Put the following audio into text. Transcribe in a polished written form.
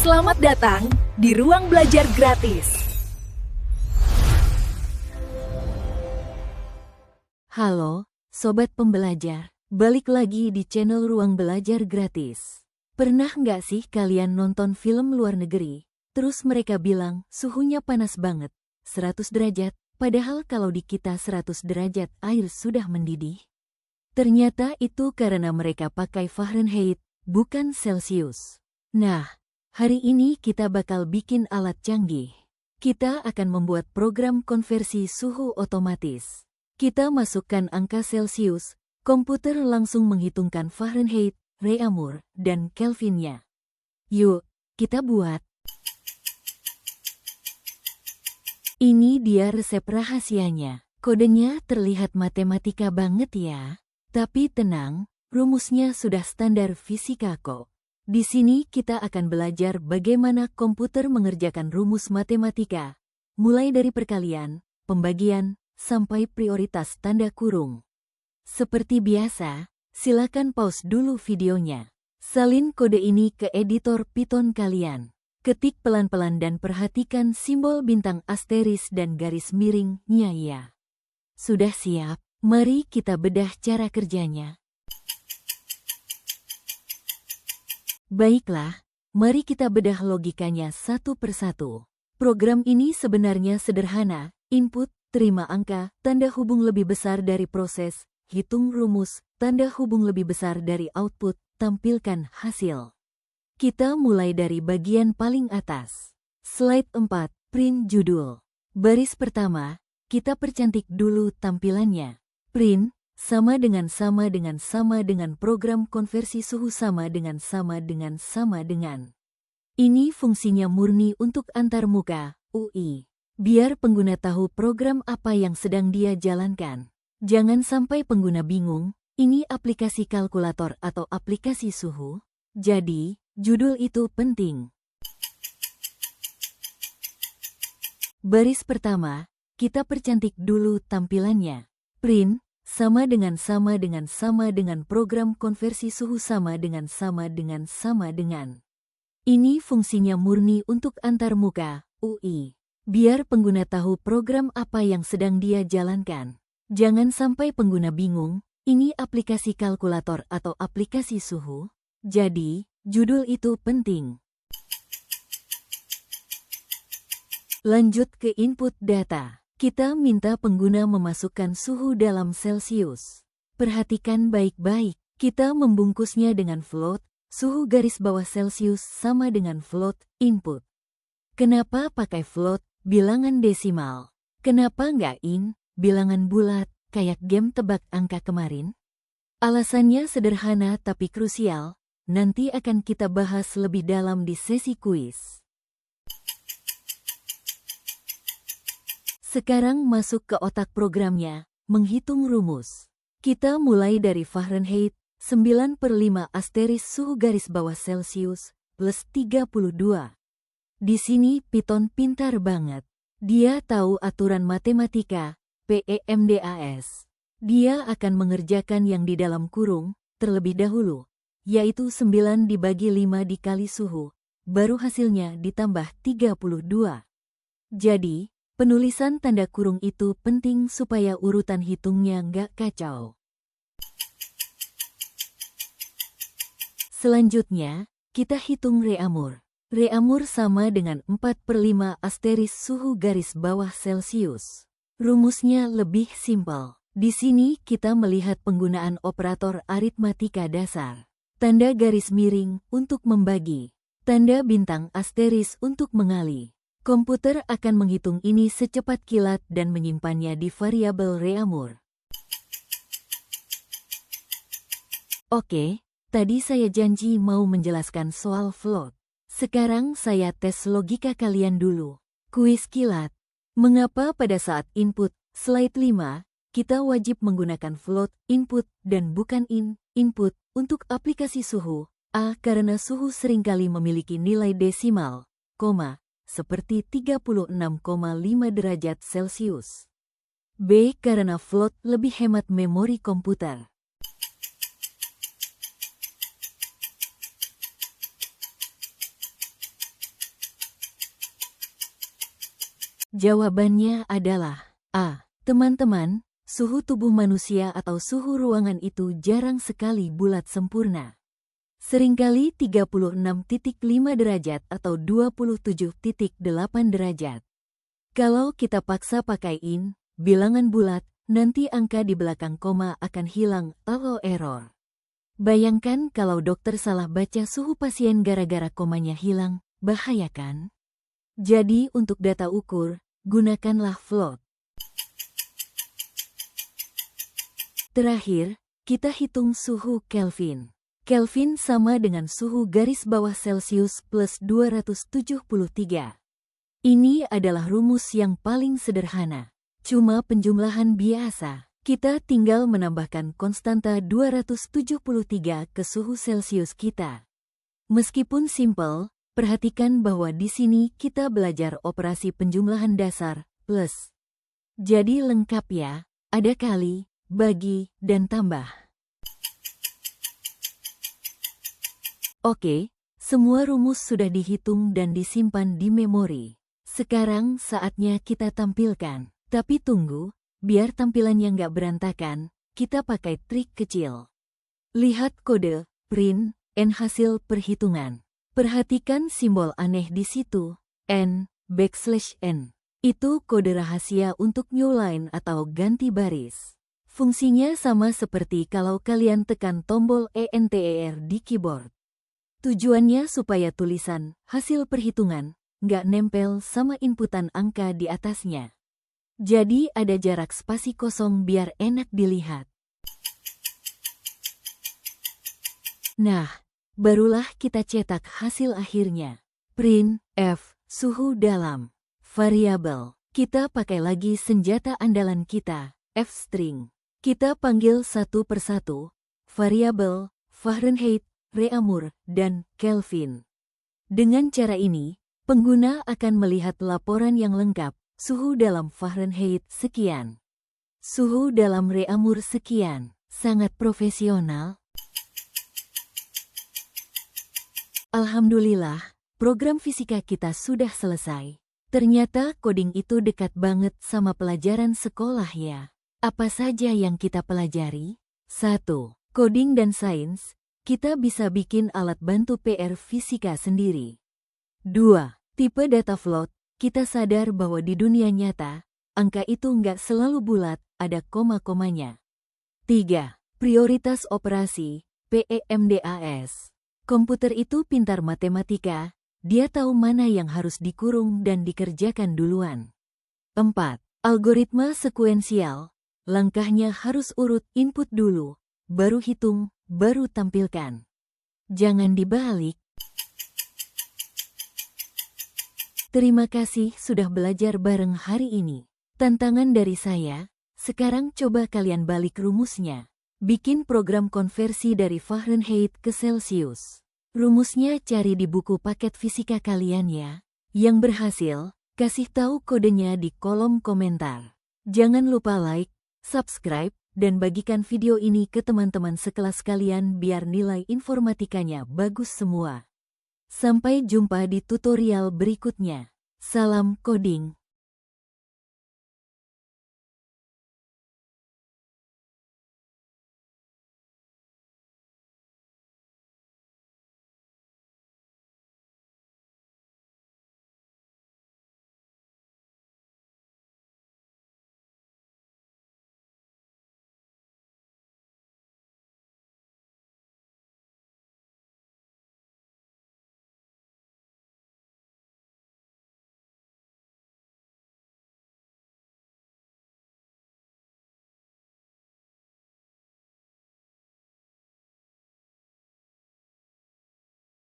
Selamat datang di Ruang Belajar Gratis. Halo, Sobat Pembelajar. Balik lagi di channel Ruang Belajar Gratis. Pernah nggak sih kalian nonton film luar negeri, terus mereka bilang suhunya panas banget, 100 derajat, padahal kalau di kita 100 derajat air sudah mendidih? Ternyata itu karena mereka pakai Fahrenheit, bukan Celsius. Nah, hari ini kita bakal bikin alat canggih. Kita akan membuat program konversi suhu otomatis. Kita masukkan angka Celsius, komputer langsung menghitungkan Fahrenheit, Reaumur, dan Kelvinnya. Yuk, kita buat. Ini dia resep rahasianya. Kodenya terlihat matematika banget ya. Tapi tenang, rumusnya sudah standar fisika kok. Di sini kita akan belajar bagaimana komputer mengerjakan rumus matematika, mulai dari perkalian, pembagian, sampai prioritas tanda kurung. Seperti biasa, silakan pause dulu videonya. Salin kode ini ke editor Python kalian. Ketik pelan-pelan dan perhatikan simbol bintang asteris dan garis miringnya ya. Sudah siap? Mari kita bedah cara kerjanya. Baiklah, mari kita bedah logikanya satu persatu. Program ini sebenarnya sederhana, input, terima angka, tanda hubung lebih besar dari proses, hitung rumus, tanda hubung lebih besar dari output, tampilkan hasil. Kita mulai dari bagian paling atas. Slide 4, print judul. Baris pertama, kita percantik dulu tampilannya. Print, sama dengan program konversi suhu sama dengan. Ini fungsinya murni untuk antarmuka, UI. Biar pengguna tahu program apa yang sedang dia jalankan. Jangan sampai pengguna bingung, ini aplikasi kalkulator atau aplikasi suhu. Jadi, judul itu penting. Baris pertama, kita percantik dulu tampilannya. Print, sama dengan program konversi suhu sama dengan. Ini fungsinya murni untuk antarmuka, UI. Biar pengguna tahu program apa yang sedang dia jalankan. Jangan sampai pengguna bingung, ini aplikasi kalkulator atau aplikasi suhu. Jadi, judul itu penting. Lanjut ke input data. Kita minta pengguna memasukkan suhu dalam Celsius. Perhatikan baik-baik, kita membungkusnya dengan float, suhu garis bawah Celsius sama dengan float, input. Kenapa pakai float, bilangan desimal? Kenapa nggak in, bilangan bulat, kayak game tebak angka kemarin? Alasannya sederhana tapi krusial, nanti akan kita bahas lebih dalam di sesi kuis. Sekarang masuk ke otak programnya, menghitung rumus. Kita mulai dari Fahrenheit, 9/5 asteris suhu garis bawah Celsius, plus 32. Di sini Python pintar banget. Dia tahu aturan matematika, PEMDAS. Dia akan mengerjakan yang di dalam kurung, terlebih dahulu, yaitu 9 dibagi 5 dikali suhu, baru hasilnya ditambah 32. Jadi, penulisan tanda kurung itu penting supaya urutan hitungnya nggak kacau. Selanjutnya, kita hitung Reaumur. Reaumur sama dengan 4/5 asteris suhu garis bawah Celsius. Rumusnya lebih simpel. Di sini kita melihat penggunaan operator aritmatika dasar. Tanda garis miring untuk membagi. Tanda bintang asteris untuk mengali. Komputer akan menghitung ini secepat kilat dan menyimpannya di variabel Reaumur. Oke, tadi saya janji mau menjelaskan soal float. Sekarang saya tes logika kalian dulu. Kuis kilat. Mengapa pada saat input, slide 5, kita wajib menggunakan float, input, dan bukan in, input, untuk aplikasi suhu? A. Karena suhu seringkali memiliki nilai desimal, seperti 36,5 derajat Celcius. B. Karena float lebih hemat memori komputer. Jawabannya adalah A. Teman-teman, suhu tubuh manusia atau suhu ruangan itu jarang sekali bulat sempurna. Seringkali 36,5 derajat atau 27,8 derajat. Kalau kita paksa pakaiin bilangan bulat, nanti angka di belakang koma akan hilang atau error. Bayangkan kalau dokter salah baca suhu pasien gara-gara komanya hilang, bahaya kan? Jadi untuk data ukur, gunakanlah float. Terakhir, kita hitung suhu Kelvin. Kelvin sama dengan suhu garis bawah Celsius plus 273. Ini adalah rumus yang paling sederhana. Cuma penjumlahan biasa. Kita tinggal menambahkan konstanta 273 ke suhu Celsius kita. Meskipun simpel, perhatikan bahwa di sini kita belajar operasi penjumlahan dasar, plus. Jadi lengkap ya, ada kali, bagi, dan tambah. Oke, semua rumus sudah dihitung dan disimpan di memori. Sekarang saatnya kita tampilkan. Tapi tunggu, biar tampilannya nggak berantakan, kita pakai trik kecil. Lihat kode, print, N hasil perhitungan. Perhatikan simbol aneh di situ, N, \N. Itu kode rahasia untuk new line atau ganti baris. Fungsinya sama seperti kalau kalian tekan tombol ENTER di keyboard. Tujuannya supaya tulisan hasil perhitungan nggak nempel sama inputan angka di atasnya. Jadi ada jarak spasi kosong biar enak dilihat. Nah, barulah kita cetak hasil akhirnya. Print, F, suhu dalam. Variabel. Kita pakai lagi senjata andalan kita, F-string. Kita panggil satu persatu, variabel, Fahrenheit, Reaumur, dan Kelvin. Dengan cara ini, pengguna akan melihat laporan yang lengkap, suhu dalam Fahrenheit sekian. Suhu dalam Reaumur sekian. Sangat profesional. Alhamdulillah, program fisika kita sudah selesai. Ternyata coding itu dekat banget sama pelajaran sekolah ya. Apa saja yang kita pelajari? 1. Coding dan sains. Kita bisa bikin alat bantu PR fisika sendiri. 2. Tipe data float. Kita sadar bahwa di dunia nyata, angka itu nggak selalu bulat, ada koma-komanya. 3. Prioritas operasi, PEMDAS. Komputer itu pintar matematika, dia tahu mana yang harus dikurung dan dikerjakan duluan. 4. Algoritma sekuensial. Langkahnya harus urut input dulu, baru hitung, baru tampilkan. Jangan dibalik. Terima kasih sudah belajar bareng hari ini. Tantangan dari saya, sekarang coba kalian balik rumusnya. Bikin program konversi dari Fahrenheit ke Celsius. Rumusnya cari di buku paket fisika kalian ya. Yang berhasil, kasih tahu kodenya di kolom komentar. Jangan lupa like, subscribe, dan bagikan video ini ke teman-teman sekelas kalian biar nilai informatikanya bagus semua. Sampai jumpa di tutorial berikutnya. Salam coding.